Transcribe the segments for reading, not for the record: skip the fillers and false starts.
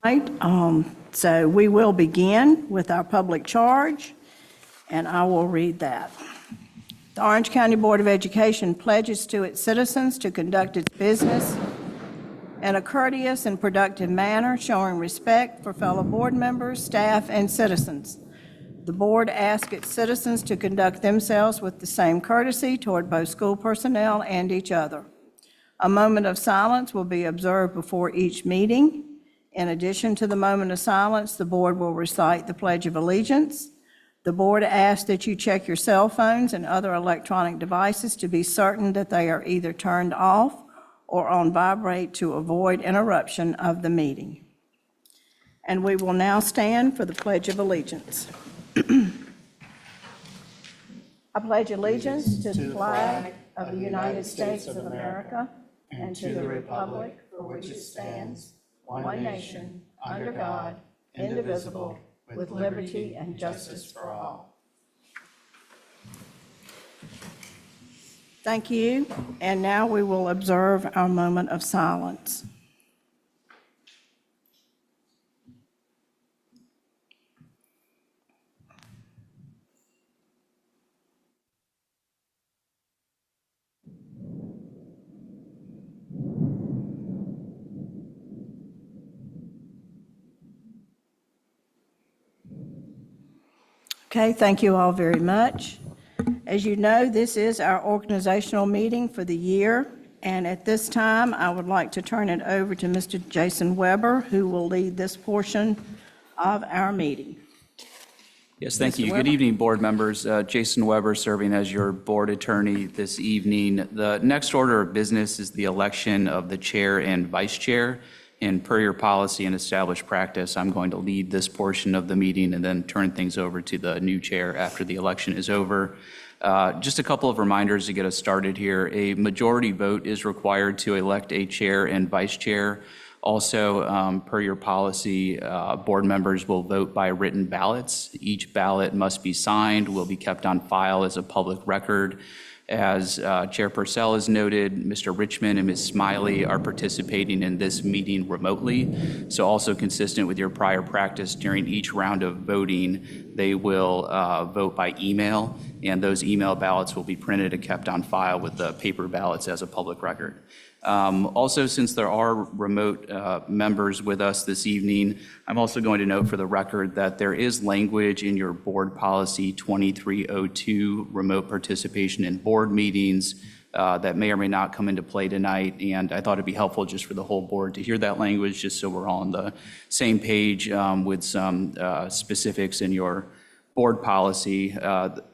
Right, so we will begin with our public charge, and I will read that. The Orange County Board of Education pledges to its citizens to conduct its business in a courteous and productive manner, showing respect for fellow board members, staff, and citizens. The board asks its citizens to conduct themselves with the same courtesy toward both school personnel and each other. A moment of silence will be observed before each meeting. In addition to the moment of silence, the board will recite the Pledge of Allegiance. The board asks that you check your cell phones and other electronic devices to be certain that they are either turned off or on vibrate to avoid interruption of the meeting. And we will now stand for the Pledge of Allegiance. I pledge allegiance to the flag of the United States of America and to the republic for which it stands, one nation, under God, indivisible, with liberty and justice for all. Thank you. And now we will observe our moment of silence. Okay, thank you all very much. As you know, this is our organizational meeting for the year, and at this time, I would like to turn it over to Mr. Jason Weber, who will lead this portion of our meeting. Yes, thank you. Weber. Good evening, board members. Jason Weber serving as your board attorney this evening. The next order of business is the election of the chair and vice chair. And per your policy and established practice, I'm going to lead this portion of the meeting and then turn things over to the new chair after the election is over. Just a couple of reminders to get us started here. A majority vote is required to elect a chair and vice chair. Also, per your policy, board members will vote by written ballots. Each ballot must be signed, will be kept on file as a public record. As Chair Purcell has noted, Mr. Richmond and Ms. Smiley are participating in this meeting remotely. So also consistent with your prior practice, during each round of voting, they will vote by email, and those email ballots will be printed and kept on file with the paper ballots as a public record. Also, since there are remote members with us this evening, I'm also going to note for the record that there is language in your board policy 2302, remote participation in board meetings, that may or may not come into play tonight. And I thought it'd be helpful just for the whole board to hear that language, just so we're all on the same page with some specifics in your board policy.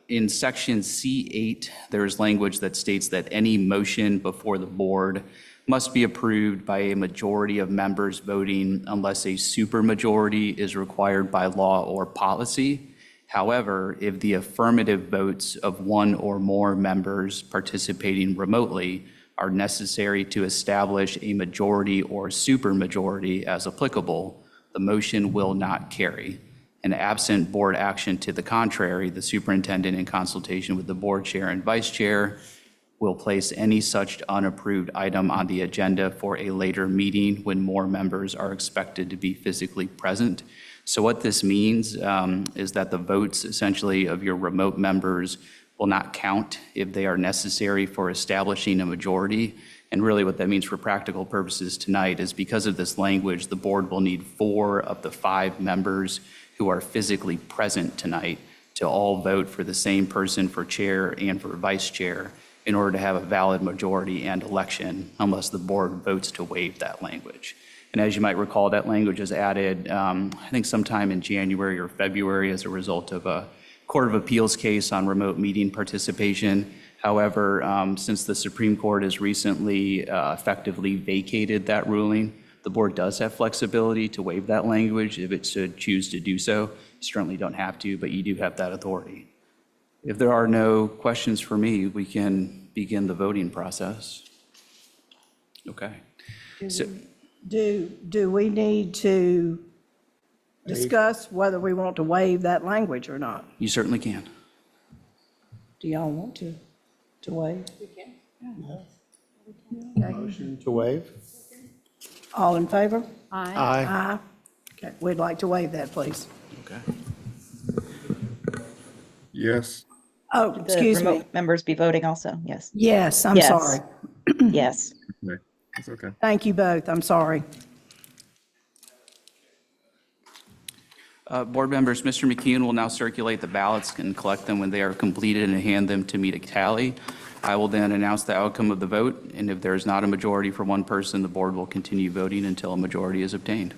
In section C8, there is language that states that any motion before the board must be approved by a majority of members voting unless a supermajority is required by law or policy. However, if the affirmative votes of one or more members participating remotely are necessary to establish a majority or supermajority as applicable, the motion will not carry. And absent board action to the contrary, the superintendent, in consultation with the board chair and vice chair, will place any such unapproved item on the agenda for a later meeting when more members are expected to be physically present. So what this means is that the votes essentially of your remote members will not count if they are necessary for establishing a majority. And really what that means for practical purposes tonight is, because of this language, the board will need 4 of the 5 members who are physically present tonight to all vote for the same person for chair and for vice chair in order to have a valid majority and election, unless the board votes to waive that language. And as you might recall, that language was added, I think sometime in January or February as a result of a Court of Appeals case on remote meeting participation. However, since the Supreme Court has recently effectively vacated that ruling, the board does have flexibility to waive that language if it should choose to do so. You certainly don't have to, but you do have that authority. If there are no questions for me, we can begin the voting process. Okay. Do we need to discuss whether we want to waive that language or not? You certainly can. Do y'all want to waive? We can. Okay. Motion to waive? All in favor? Aye. Aye. Aye. Okay, we'd like to waive that, please. Okay. Yes. Oh, The excuse me. remote members be voting also? Yes. Yes, I'm Yes. sorry. Yes. Okay. It's okay. Thank you both, I'm sorry. Board members, Mr. McKeon will now circulate the ballots and collect them when they are completed and hand them to me to tally. I will then announce the outcome of the vote, and if there is not a majority for one person, the board will continue voting until a majority is obtained.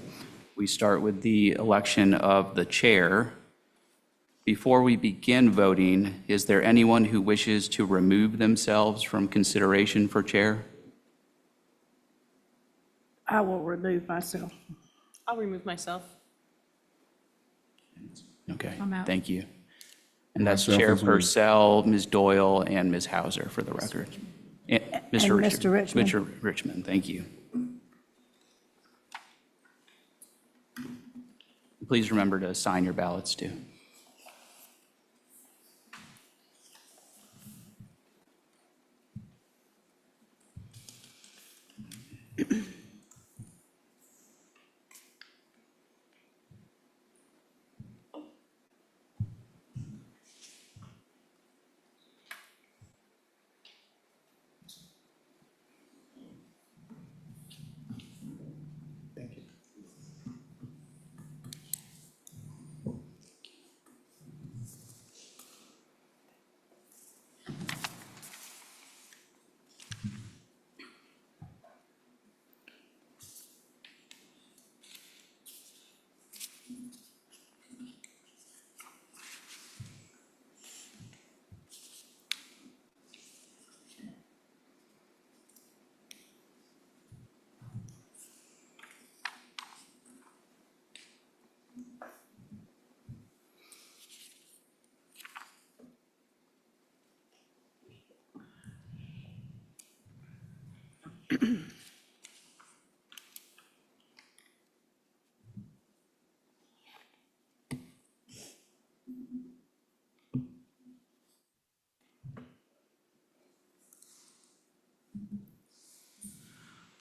We start with the election of the chair. Before we begin voting, is there anyone who wishes to remove themselves from consideration for chair? I will remove myself. I'll remove myself. Okay, I'm out. thank you. And that's Myself Chair as well. Purcell, Ms. Doyle, and Ms. Hauser for the record. And Mr. And Mr. Richmond. Mr. Richmond, thank you. Please remember to sign your ballots, too.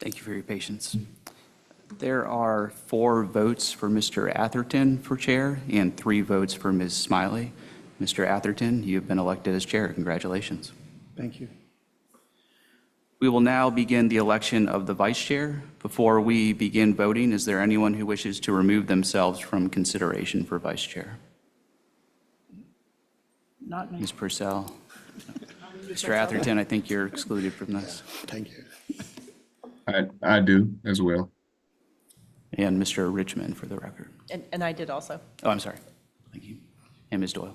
Thank you for your patience. There are 4 votes for Mr. Atherton for chair and 3 votes for Ms. Smiley. Mr. Atherton, you have been elected as chair. Congratulations. Thank you. We will now begin the election of the vice chair. Before we begin voting, is there anyone who wishes to remove themselves from consideration for vice chair? Not me. Ms. Purcell? Mr. Atherton, I think you're excluded from this. Thank you. I do as well. And Mr. Richmond, for the record. And I did also. Oh, I'm sorry. Thank you. And Ms. Doyle.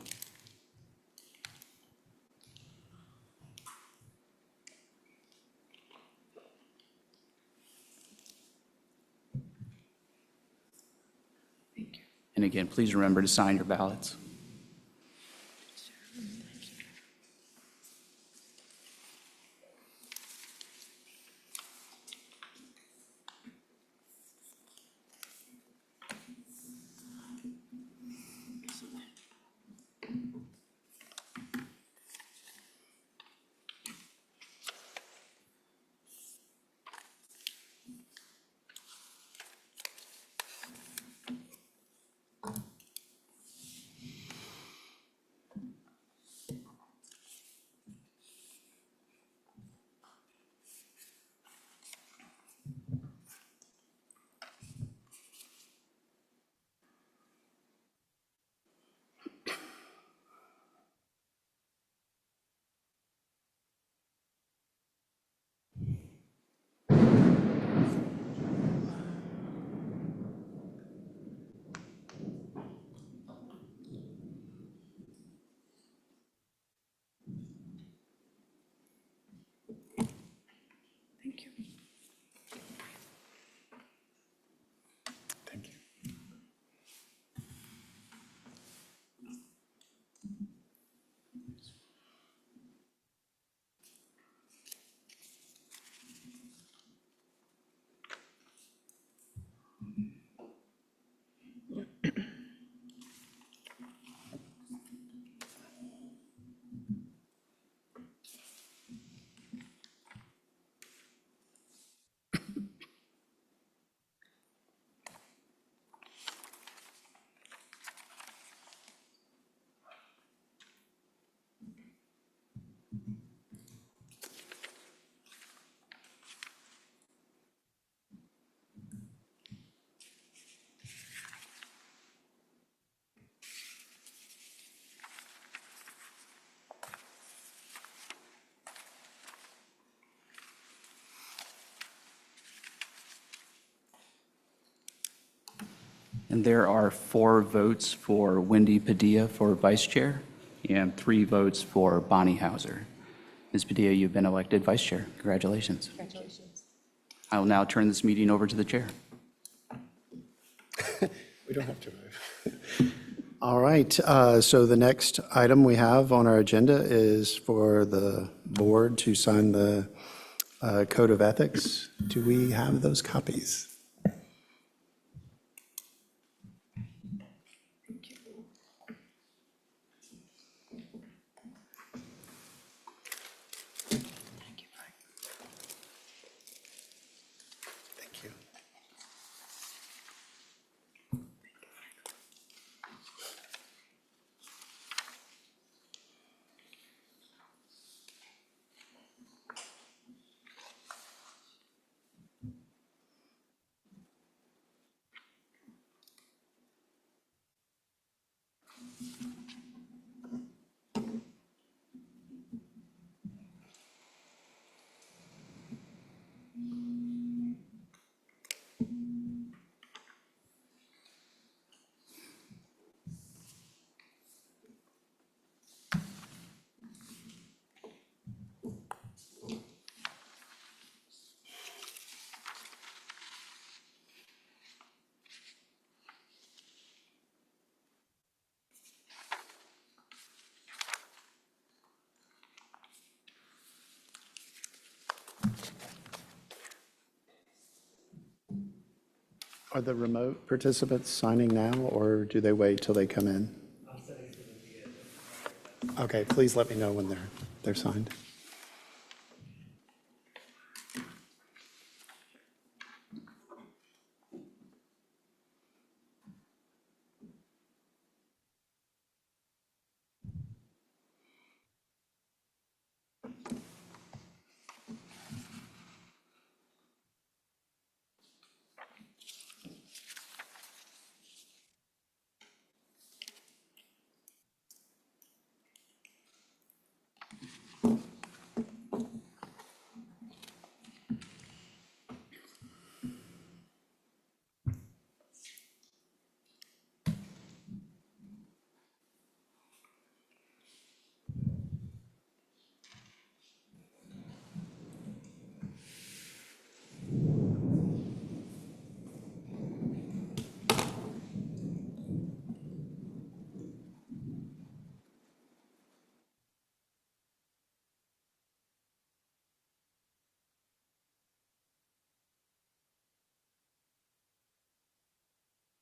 And again, please remember to sign your ballots. And there are 4 votes for Wendy Padilla for vice chair and 3 votes for Bonnie Hauser. Ms. Padilla, you've been elected vice chair. Congratulations. Congratulations. I will now turn this meeting over to the chair. We don't have to move. All right, so the next item we have on our agenda is for the board to sign the Code of Ethics. Do we have those copies? Thank you. Are the remote participants signing now, or do they wait till they come in? Okay, please let me know when they're signed.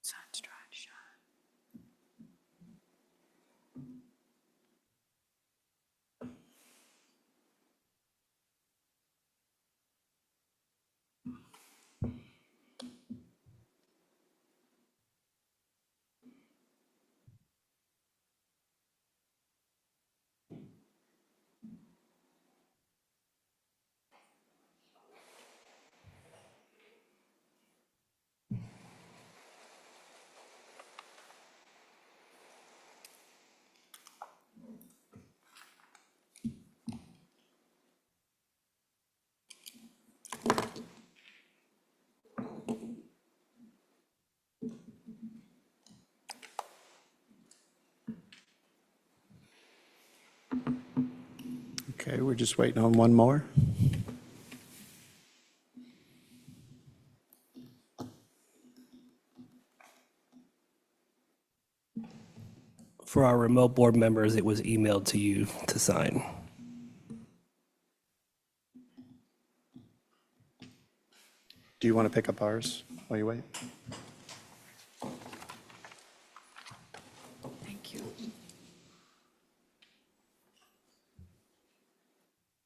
Sun's trying to shine. Okay, we're just waiting on one more. For our remote board members, it was emailed to you to sign. Do you want to pick up ours while you wait? Thank you.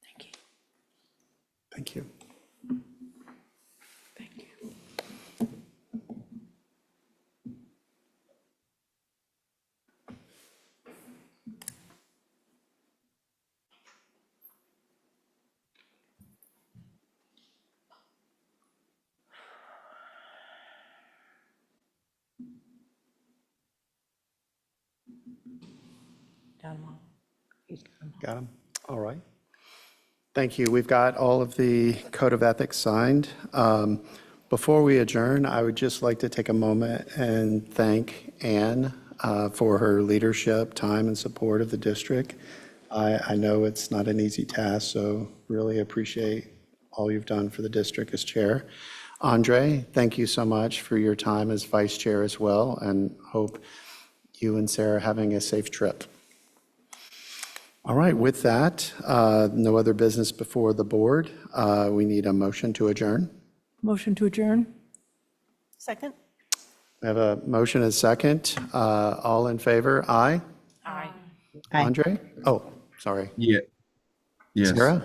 Thank you. Thank you. Thank you. Down them all. He's got them all. Got them? All right. Thank you. We've got all of the Code of Ethics signed. Before we adjourn, I would just like to take a moment and thank Anne for her leadership, time, and support of the district. I know it's not an easy task, so really appreciate all you've done for the district as chair. Andre, thank you so much for your time as vice chair as well, and hope you and Sarah are having a safe trip. All right, with that, no other business before the board. We need a motion to adjourn. Motion to adjourn? Second? We have a motion and a second. All in favor? Aye? Aye. Aye. Andre? Oh, sorry. Yeah. Yes. Sarah?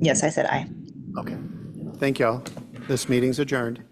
Yes, I said aye. Okay. Thank y'all. This meeting's adjourned.